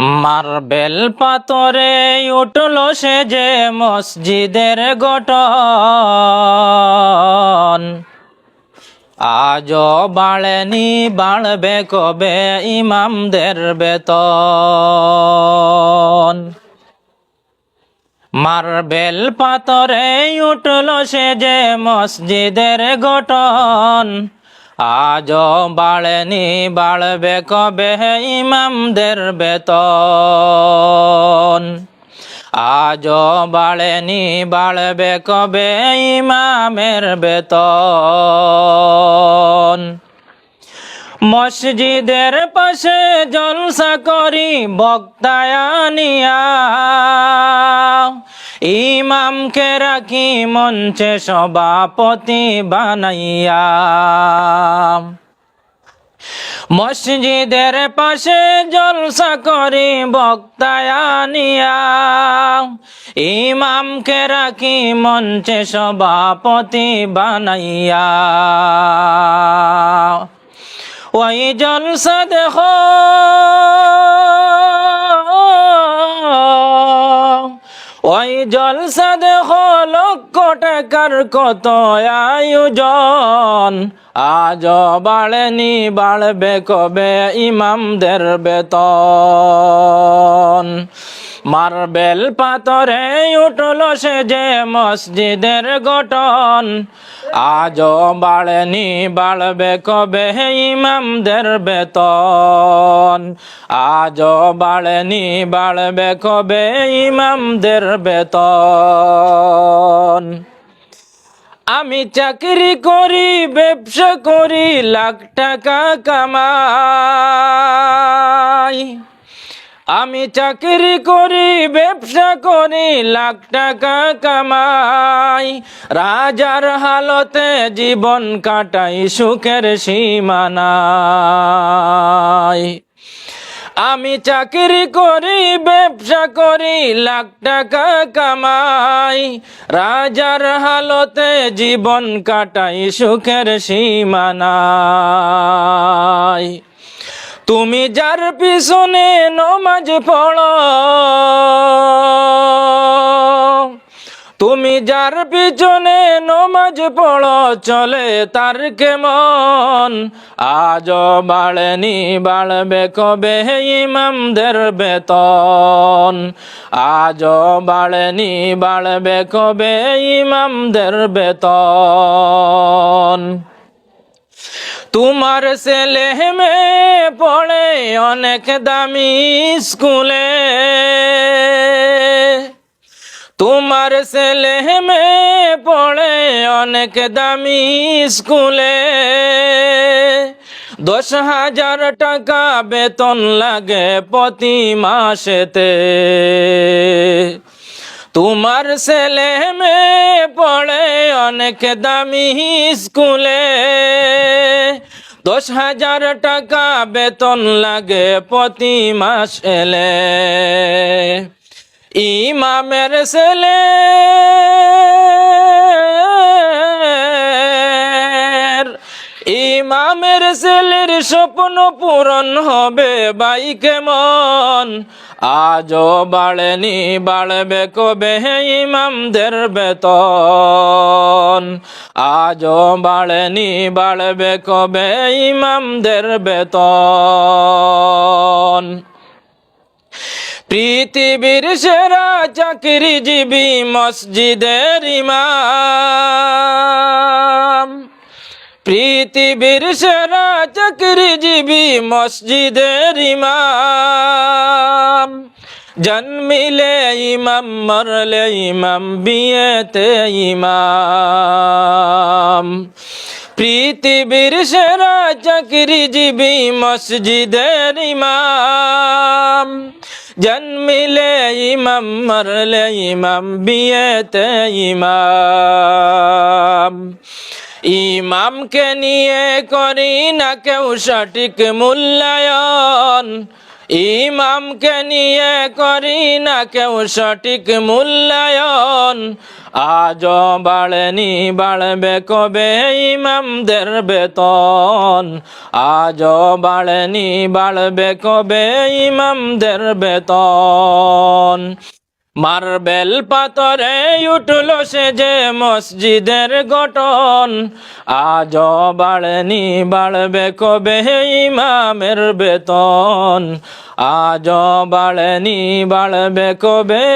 Marble পাথরে উঠল সে যে মসজিদের গঠন, আজও বাড়েনি বাড়বে কবে ইমামদের বেতন। মার্বেল পাথরে উঠল সে যে মসজিদের গঠন, আজও বাড়েনি বাড়বে কবে ইমামদের বেতন। আজও বাড়েনি বাড়বে কবে ইমামের বেতন। মসজিদের পাশে জলসা করি বক্তায়ানিয়া, ইমামকে রাখি মঞ্চে সভাপতি বানাইয়া। মসজিদের পাশে জলসা করি বক্তায়ানিয়া, ইমামকে রাখি মঞ্চে সভাপতি বানাইয়া। ওই জলসা দেখো, ওই জলসা দেখো লক্ষ টাকার কত আয়োজন, আজও বাড়েনি বাড়বে কবে ইমামদের বেতন। মার্বেল পাথরে উঠল সে যে মসজিদের গঠন, আজও বাড়েনি বাড়বে কবে ইমামদের বেতন। আজও বাড়েনি বাড়বে কবে ইমামদের বেতন। আমি চাকরি করি ব্যবসা করি লাখ টাকা কামাই, আমি চাকরি করি ব্যবসা করি লাখ টাকা কামাই। রাজার হালতে জীবন কাটাই সুখের সীমানাই। আমি চাকরি করি ব্যবসা করি লাখ টাকা কামাই, রাজার হালতে জীবন কাটাই সুখের সীমানাই। তুমি যার পিছনে নমাজ পড়ো, তুমি যার পিছনে নমাজ পড়ো চলে তার কেমন, আজও বাড়েনি বাড়বে কবে ইমামদের বেতন। আজও বাড়েনি বাড়বে কবে ইমামদের বেতন। তোমার ছেলে মেয়ে পড়ে অনেক দামি স্কুলে, তোমার ছেলে মেয়ে পড়ে অনেক দামি স্কুলে। 10,000 টাকা বেতন লাগে প্রতি মাসেতে। তোমার ছেলে মেয়ে পড়ে অনেক দামি স্কুলে, 10,000 টাকা বেতন লাগে প্রতি মাস এলে। ইমামের ছেলে ইমামের ছেলের স্বপ্ন পূরণ হবে ভাই কেমন, আজও বাড়েনি বাড়বে কবে ইমামদের বেতন। আজও বাড়েনি বাড়বে কবে ইমামদের বেতন। পৃথিবীর সেরা চাকরিজীবী মসজিদের ইমাম, পৃথিবীর সেরা চাকরিজীবী মসজিদের ইমাম। জন্মিলে ইমাম মরলে ইমাম বিয়েতে ইমাম। পৃথিবীর সেরা চাকরিজীবী মসজিদের ইমাম। জন্মিলে ইমাম মরলে ইমাম বিয়েতে ইমাম। ইমামকে নিয়ে করি না কেউ সঠিক মূল্যায়ন, ইমামকে নিয়ে করি না কেউ সঠিক মূল্যায়ন, আজও বাড়েনি বাড়বে কবে ইমামদের বেতন, আজও বাড়েনি বাড়বে কবে ইমামদের বেতন। মার্বেল পাথরে উঠল সে যে মসজিদের গঠন, আজও বাড়েনি বাড়বে কবে ইমামের বেতন, আজও বাড়েনি বাড়বে কবে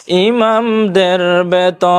ইমামদের বেতন।